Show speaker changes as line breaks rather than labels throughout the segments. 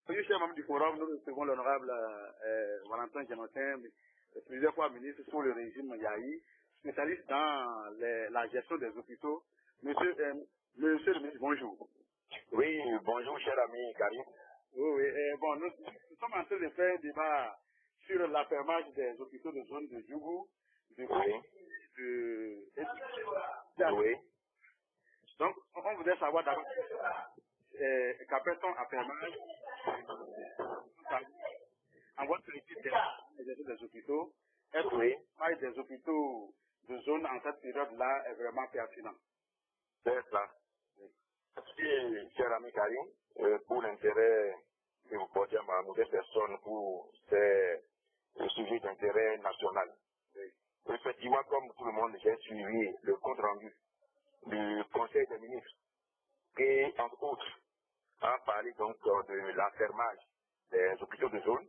Oui, cher membre du forum, nous recevons l'honorable Valentin Genotin, plusieurs fois ministre sous le régime Yahi, spécialiste dans la gestion des hôpitaux. Monsieur le ministre, bonjour.
Oui, bonjour cher ami Karim.
Oui, bon, nous sommes en train de faire un débat sur l'affermage des hôpitaux de zone de Djougou,
Oui.
Donc, on voudrait savoir d'abord qu'appelle-t-on affermage en votre équipe des hôpitaux. Est-ce que l'affermage des hôpitaux de zone en cette période-là est vraiment pertinent?
C'est ça. Merci, cher ami Karim, pour l'intérêt que vous portez à ma nouvelle personne pour ces sujets d'intérêt national. Effectivement, comme tout le monde, j'ai suivi le compte rendu du Conseil des ministres qui, entre autres, a parlé donc de l'affermage des hôpitaux de zone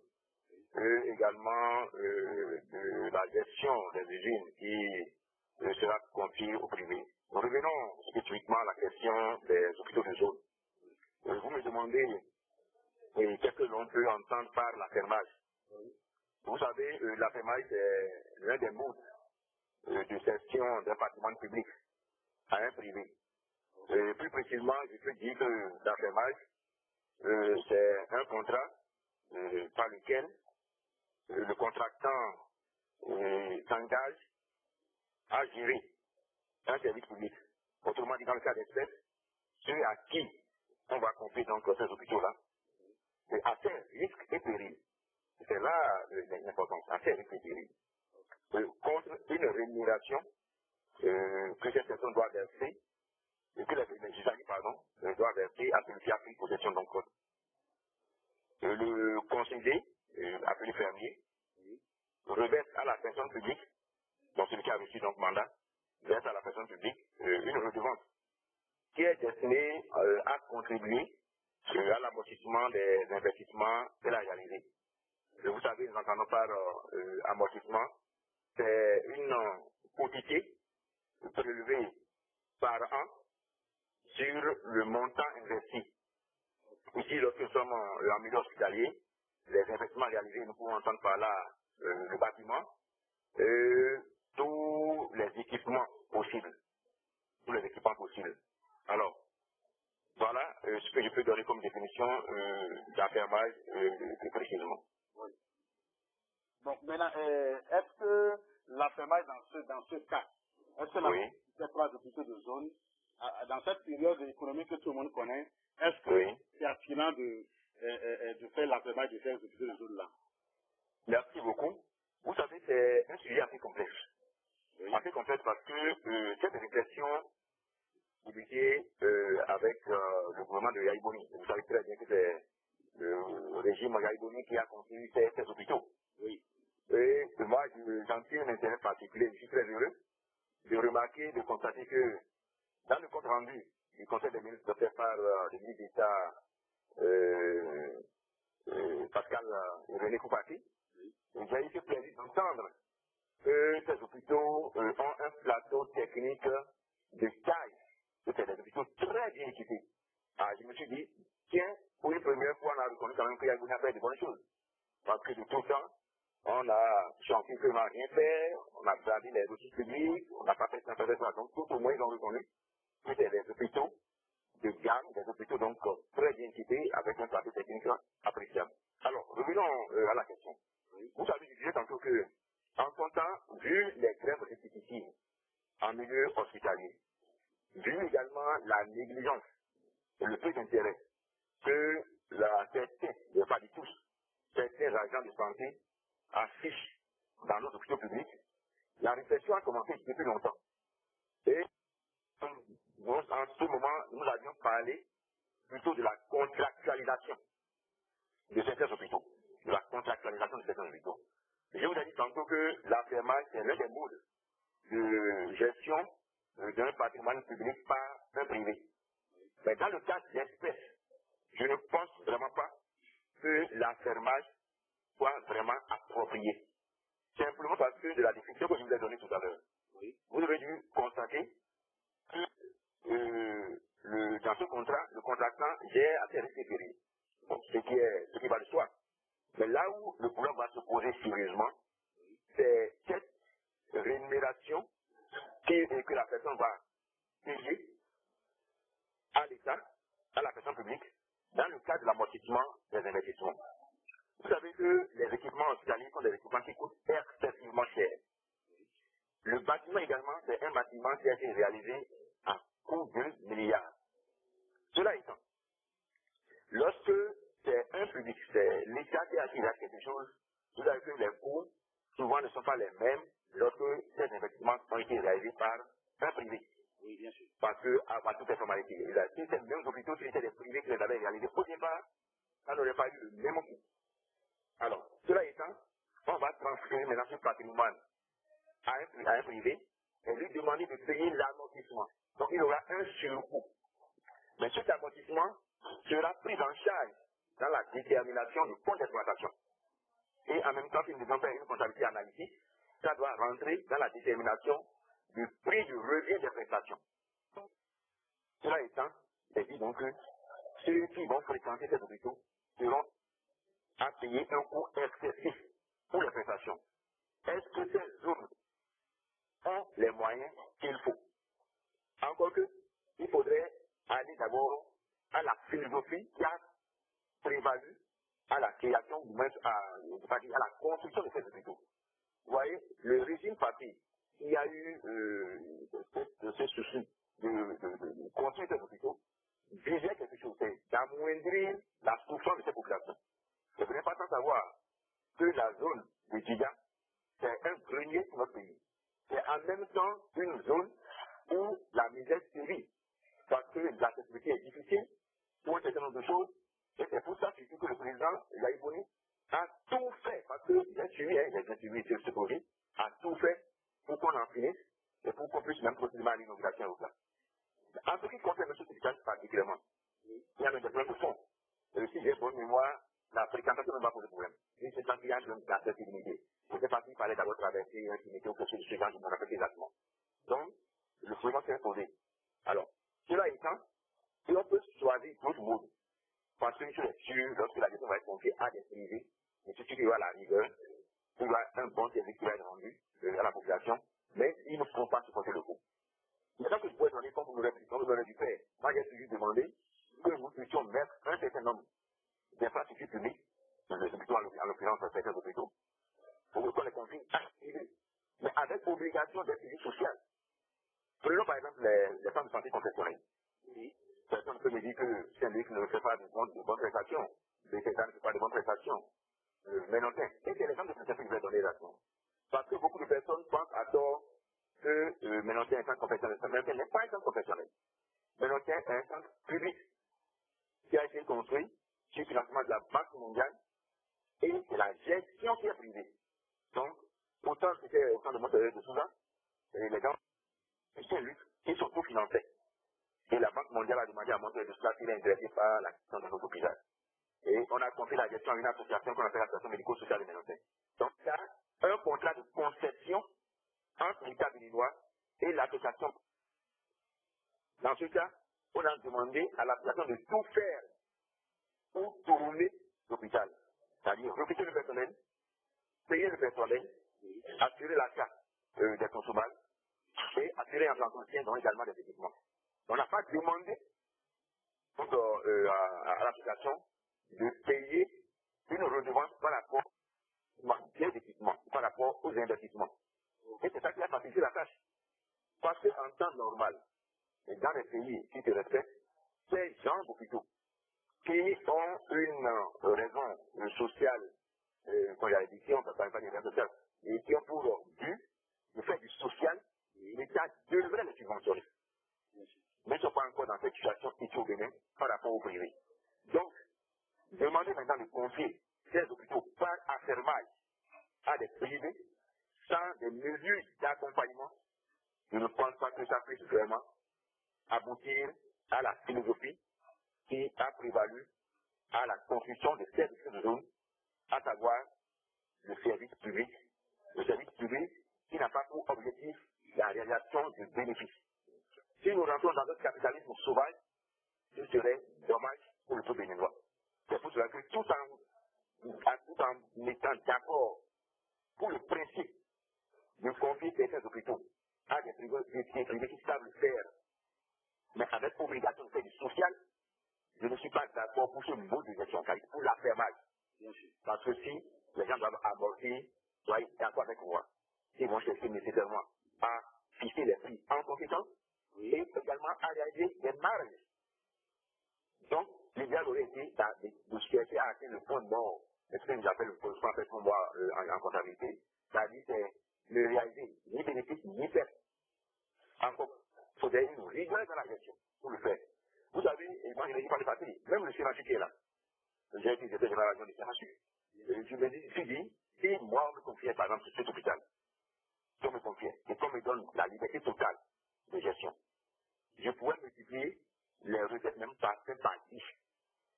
et également de la gestion des usines qui sera confiée au privé. Revenons spécifiquement à la question des hôpitaux de zone. Vous me demandez qu'est-ce que l'on peut entendre par l'affermage. Vous savez, l'affermage, c'est l'un des modes de cession d'un patrimoine public à un privé. Plus précisément, je peux dire que l'affermage, c'est un contrat par lequel le contractant s'engage à gérer un service public. Autrement dit, dans le cas d'espèce, ceux à qui on va confier donc ces hôpitaux-là, c'est à ces risques et périls. C'est là l'importance, à ces risques et périls. Contre une rémunération que cette personne doit verser, et que les pardon, doit verser à celui qui a pris possession d'un code. Le conseiller, appelé fermier, reverse à la personne publique, donc celui qui a reçu donc mandat, verse à la personne publique une redevance qui est destinée à contribuer à l'amortissement des investissements qu'elle a réalisés. Vous savez, nous entendons par amortissement, c'est une quantité prélevée par an sur le montant investi. Ici, lorsque nous sommes en milieu hospitalier, les investissements réalisés, nous pouvons entendre par là le bâtiment, tous les équipements possibles. Tous les équipements possibles. Alors, voilà ce que je peux donner comme définition d'affermage plus précisément.
Oui. Donc maintenant, est-ce que l'affermage dans ce cas, est-ce que ces trois hôpitaux de zone, dans cette période économique que tout le monde connaît, est-ce que c'est pertinent de faire l'affermage de ces hôpitaux de zone-là?
Merci beaucoup. Vous savez, c'est un sujet assez complexe. Assez complexe parce que cette réflexion initiée avec le gouvernement de Yahi Boni. Vous savez très bien que c'est le régime Yahi Boni qui a construit ces hôpitaux.
Oui.
Et moi, j'en tire un intérêt particulier. Je suis très heureux de remarquer, de constater que dans le compte rendu du Conseil des ministres fait par le ministre d'État Pascal René Koupaki, j'ai eu ce plaisir d'entendre que ces hôpitaux ont un plateau technique de taille. C'est des hôpitaux très bien équipés. Ah, je me suis dit, tiens, pour une première fois, on a reconnu quand même qu'il y a fait de bonnes choses. Parce que de tout temps, on a chanté que l'on n'a rien fait, on a bravé les ressources publiques, on n'a pas fait ça. Donc, tout au moins, ils ont reconnu que c'est des hôpitaux de gamme, des hôpitaux donc très bien équipés, avec un plateau technique appréciable. Alors, revenons à la question. Vous savez, je disais tantôt que, en son temps, vu les grèves répétitives en milieu hospitalier, vu également la négligence et le peu d'intérêt que certains, pas du tous, certains agents de santé affichent dans nos hôpitaux publics, la réflexion a commencé depuis longtemps. Et en ce moment, nous avions parlé plutôt de la contractualisation de certains hôpitaux. De la contractualisation de certains hôpitaux. Et je vous ai dit tantôt que l'affermage, c'est l'un des modes de gestion d'un patrimoine public par un privé. Mais dans le cas d'espèces, je ne pense vraiment pas que l'affermage soit vraiment approprié. Simplement parce que de la définition que je vous ai donnée tout à l'heure, vous aurez dû constater que dans ce contrat, le contractant gère à ses risques et périls. Donc, ce là où le problème va se poser sérieusement, c'est cette rémunération que la personne va payer à l'État, à la personne publique, dans le cadre de l'amortissement des investissements. Vous savez que les équipements hospitaliers sont des équipements qui coûtent excessivement cher. Le bâtiment également, c'est un bâtiment qui a été réalisé à coût de milliards. Cela étant, lorsque c'est un public, c'est l'État qui a acquis quelque chose, vous savez que les coûts souvent ne sont pas les mêmes lorsque ces investissements ont été réalisés par un privé.
Oui, bien sûr.
Parce que, à toutes les formalités, si c'est même hôpitaux, si c'était des privés qui les avaient réalisés au départ, ça n'aurait pas eu le même coût. Alors, cela étant, on va transférer maintenant ce patrimoine à un privé et lui demander de payer l'amortissement. Donc, il aura un surcoût. Mais cet amortissement sera pris en charge dans la détermination du compte d'exploitation. Et en même temps, si nous devons faire une comptabilité analytique, ça doit rentrer dans la détermination du prix du revient des prestations. Cela étant, c'est dit donc que ceux qui vont fréquenter ces hôpitaux seront à payer un coût excessif pour les prestations. Est-ce que ces zones ont les moyens qu'il faut? Encore que, il faudrait aller d'abord à la philosophie qui a prévalu à la création, ou même à la construction de ces hôpitaux. Vous voyez, le régime parti qui a eu ce souci de construire ces hôpitaux visait quelque chose, c'est d'amoindrir la souffrance de ces populations. Et vous n'êtes pas sans savoir que la zone de Djiga, c'est un grenier pour notre pays. C'est en même temps une zone où la misère sévit, parce que l'accessibilité est difficile pour un certain nombre de choses. Et c'est pour ça que le président Yahi Boni a tout fait, parce que j'ai suivi ce projet, a tout fait pour qu'on en finisse et pour qu'on puisse même procéder à l'inauguration au plan. En ce qui concerne M. Sédical particulièrement, il y a un problème de fond. Si j'ai bonne mémoire, la fréquentation ne va pas poser problème. Si c'est un client d'accessibilité, je ne sais pas s'il fallait d'abord traverser une intimité ou quelque chose de ce genre, je me rappelle exactement. Donc, le problème s'est posé. Alors, cela étant, si on peut choisir d'autres modes, parce que je suis sûr, lorsque la gestion va être confiée à des privés, et tout ce qui va à la rigueur, il y aura un bon service qui va être rendu à la population, mais ils ne pourront pas supporter le coût. Maintenant que je pourrais donner comme vous l'aurez dû faire, moi j'ai toujours demandé que nous puissions mettre un certain nombre d'infrastructures publiques, les hôpitaux en l'occurrence certains hôpitaux, pour qu'on les confie à privés, mais avec obligation d'être suivi social. Prenons par exemple les femmes de santé confessionnelles. Personne ne peut me dire que Saint-Luc ne fait pas de bonnes prestations, les États ne font pas de bonnes prestations, mais non, et c'est les gens de prestations qui veulent donner la raison. Parce que beaucoup de personnes pensent à tort que Ménontin est un centre professionnel. Ménontin n'est pas un centre professionnel. Ménontin est un centre public qui a été construit sur le financement de la Banque mondiale et c'est la gestion qui est privée. Donc, autant c'était au temps de Montréal de Souza, les gens, c'est lui qui sont tout financés. Et la Banque mondiale a demandé à Montréal de Souza s'il est intéressé par la question de nos hôpitaux. Et on a confié la gestion à une association qu'on appelle l'association médico-sociale de Ménontin. Donc, il y a un contrat de concession entre l'État béninois et l'association. Dans ce cas, on a demandé à l'association de tout faire pour tourner l'hôpital. C'est-à-dire recruter le personnel, payer le personnel, assurer l'achat des consommables et assurer l'entretien donc également des équipements. On n'a pas demandé à l'association de payer une redevance par rapport aux équipements, par rapport aux investissements. Et c'est ça qui a facilité la tâche. Parce qu'en temps normal, et dans les pays qui te respectent, ces gens d'hôpitaux qui ont une raison sociale, quand il y a l'édition, ça ne parle pas des raisons sociales, et qui ont pour but de faire du social, l'État devrait les subventionner. Mais ils ne sont pas encore dans cette situation ici au Bénin par rapport au privé. Donc, demander maintenant de confier ces hôpitaux par affermage à des privés sans des mesures d'accompagnement, je ne pense pas que ça puisse vraiment aboutir à la philosophie qui a prévalu à la construction de cette zone, à savoir le service public qui n'a pas pour objectif la réalisation de bénéfices. Si nous rentrons dans notre capitalisme sauvage, ce serait dommage pour le peuple béninois. C'est pour cela que tout en tout en étant d'accord pour le principe de confier certains hôpitaux à des privés qui savent le faire, mais avec obligation de faire du social, je ne suis pas d'accord pour ce mode de gestion, car pour l'affermage. Parce que si les gens doivent aborder, soyez d'accord avec moi, ils vont chercher nécessairement à fixer les prix en conséquence et également à réaliser des marges. Donc, l'idéal aurait été de chercher à atteindre le point de mort, ce que j'appelle le point de mort en comptabilité, c'est-à-dire c'est ne réaliser ni bénéfice ni perte. Encore, il faut une rigueur dans la gestion pour le faire. Vous savez, et moi je l'ai dit par le passé, même le CMHU qui est là, j'ai été directeur général du CMHU, je me suis dit, si moi on me confiait par exemple sur cet hôpital, si on me confiait, et qu'on me donne la liberté totale de gestion, je pourrais multiplier les recettes même par 10.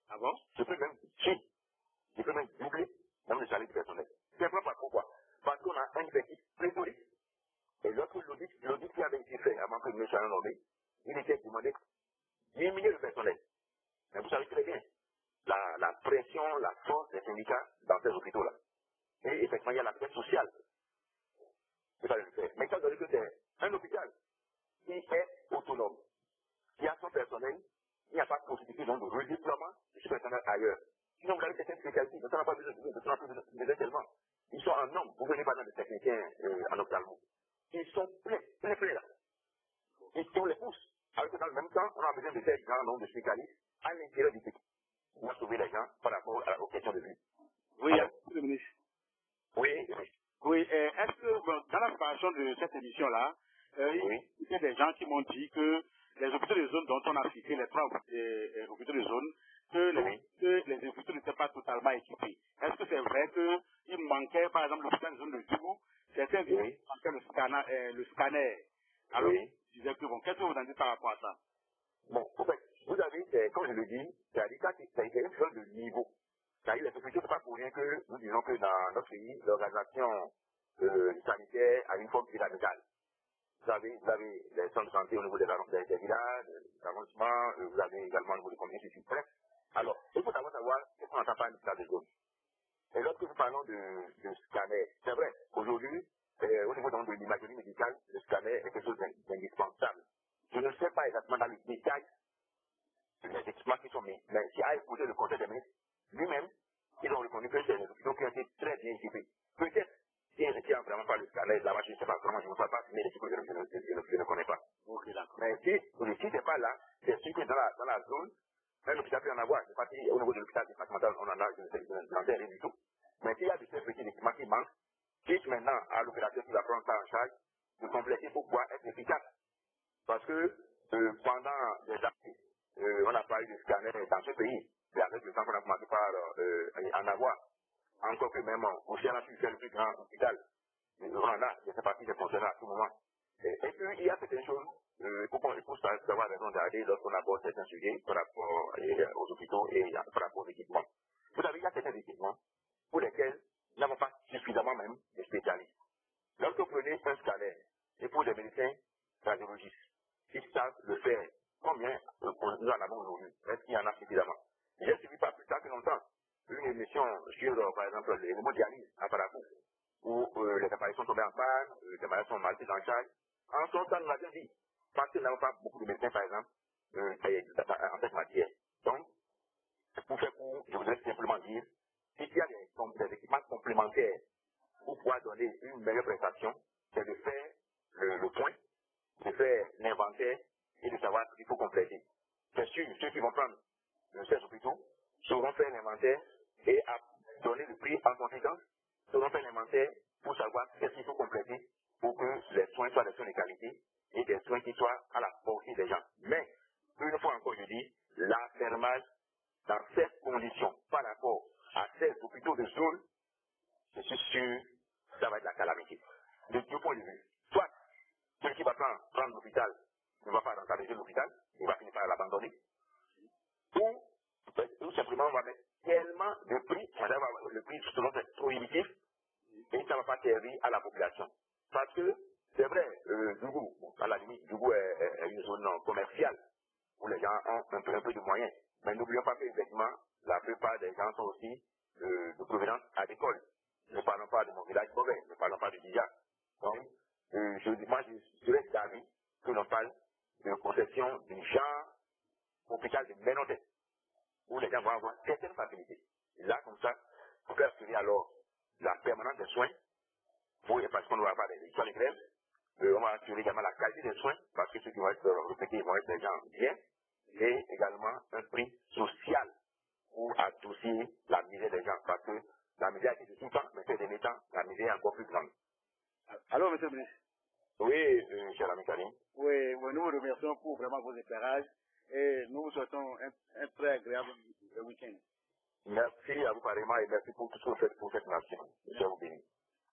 Ah bon?
Je peux même doubler même le salaire du personnel. C'est pas pourquoi. Parce qu'on a un effectif pléthorique. Et lorsque l'audit qui avait été fait avant que nous soyons nommés, il était demandé de diminuer le personnel. Mais vous savez très bien, la pression, la force des syndicats dans ces hôpitaux-là. Et effectivement, il y a l'aspect social. Vous savez le faire. Mais ça veut dire que c'est un hôpital qui est autonome, qui a son personnel, il n'y a pas de possibilité donc de redéploiement de ce personnel ailleurs. Sinon, vous avez certaines spécialités, dont on n'a pas besoin de tellement. Ils sont en nombre. Vous venez par exemple de techniciens en ophtalmo. Ils sont pleins là. Ils les poussent. Alors que dans le même temps, on a besoin de faire un grand nombre de spécialistes à l'intérieur du pays pour sauver les gens par rapport aux questions de vue.
Oui,
alors,
le ministre.
Oui.
Oui, est-ce que dans la préparation de cette émission-là, il y a des gens qui m'ont dit que les hôpitaux de zone dont on a cité, les 3 hôpitaux de zone, que les hôpitaux n'étaient pas totalement équipés. Est-ce que c'est vrai qu'il manquait, par exemple, l'hôpital de zone de Djougou, certains manquaient le scanner. Alors, je disais que bon, qu'est-ce que vous en dites par rapport à ça?
Bon, en fait, vous avez, comme je le dis, c'est-à-dire que ça a été une chose de niveau. C'est-à-dire les hôpitaux, c'est pas pour rien que nous disons que dans notre pays, l'organisation sanitaire a une forme pyramidale. Vous avez les centres de santé au niveau des villages, des arrondissements, vous avez également au niveau des communes, c'est bref. Alors, il faut d'abord savoir qu'est-ce qu'on entend par une hôpital de zone. Et lorsque nous parlons de scanner, c'est vrai, aujourd'hui, au niveau de l'imagerie médicale, le scanner est quelque chose d'indispensable. Je ne sais pas exactement dans le détail les équipements qui sont mis, mais si à écouter le conseil des ministres, lui-même, ils ont reconnu que c'est des hôpitaux qui ont été très bien équipés. Peut-être, si ils ne vraiment pas le scanner, là-bas, je ne sais pas, vraiment, je ne sais pas, mais les équipements, je ne connais pas.
Okay,
mais si c'est pas là, c'est sûr que dans la zone, un hôpital peut en avoir. C'est pas si au niveau de l'hôpital départemental, on en a, je n'en sais rien du tout. Mais s'il y a de ces petits équipements qui manquent, quitte maintenant à l'opérateur qui va prendre ça en charge, de compléter pour pouvoir être efficace. Parce que pendant des années, on a parlé de scanner dans ce pays. C'est avec le temps qu'on a commencé par en avoir. Encore que même au CNHU, c'est le plus grand hôpital. On en a, je sais pas si c'est fonctionnaire à tout moment. Et puis, il y a certaines choses, il faut savoir raison d'aller lorsqu'on aborde certains sujets par rapport aux hôpitaux et par rapport aux équipements. Vous savez, il y a certains équipements pour lesquels nous n'avons pas suffisamment même de spécialistes. Lorsque vous prenez un scanner, et pour les médecins radiologistes, ils savent le faire. Combien nous en avons aujourd'hui? Est-ce qu'il y en a suffisamment? J'ai suivi pas plus tard que longtemps une émission sur, par exemple, les hémodialyses à Parapou, où les appareils sont tombés en panne, les malades sont mal pris en charge. En son temps, nous l'avions dit, parce que nous n'avons pas beaucoup de médecins, par exemple, en cette matière. Donc, pour faire court, je voudrais simplement dire, s'il y a des équipements complémentaires pour pouvoir donner une meilleure prestation, c'est de faire le point, de faire l'inventaire et de savoir ce qu'il faut compléter. C'est sûr, ceux qui vont prendre ces hôpitaux sauront faire l'inventaire et à donner le prix en conséquence, sauront faire l'inventaire pour savoir ce qu'il faut compléter pour que les soins soient des soins de qualité et des soins qui soient à la portée des gens. Mais, une fois encore, je dis, l'affermage dans ces conditions par rapport à ces hôpitaux de zone, je suis sûr que ça va être la calamité. De deux points de vue. Soit, celui qui va prendre l'hôpital ne va pas rentabiliser l'hôpital, il va finir par l'abandonner. Ou simplement on va mettre tellement de prix, le prix selon c'est prohibitif, et ça ne va pas servir à la population. Parce que, c'est vrai, Djougou, à la limite, Djougou est une zone commerciale, où les gens ont un peu de moyens. Mais n'oublions pas qu'effectivement, la plupart des gens sont aussi de provenance agricole. Ne parlons pas de mon village mauvais, ne parlons pas de Dija. Donc, je serais d'avis que l'on parle de conception du genre hôpital de Ménontais, où les gens vont avoir certaines facilités. Et là, comme ça, pour faire assurer alors la permanence des soins, parce qu'on ne va pas sur les grèves, on va assurer également la qualité des soins, parce que ceux qui vont être recrutés vont être des gens bien, et également un prix social pour adoucir la misère des gens, parce que la misère est tout le temps, mais ces derniers temps, la misère est encore plus grande.
Alors, monsieur le ministre.
Oui, cher ami Karim.
Oui, nous vous remercions pour vraiment vos éclairages et nous vous souhaitons un très agréable week-end.
Merci à vous pareillement et merci pour tout ce que vous faites pour cette nation. Je vous bénis.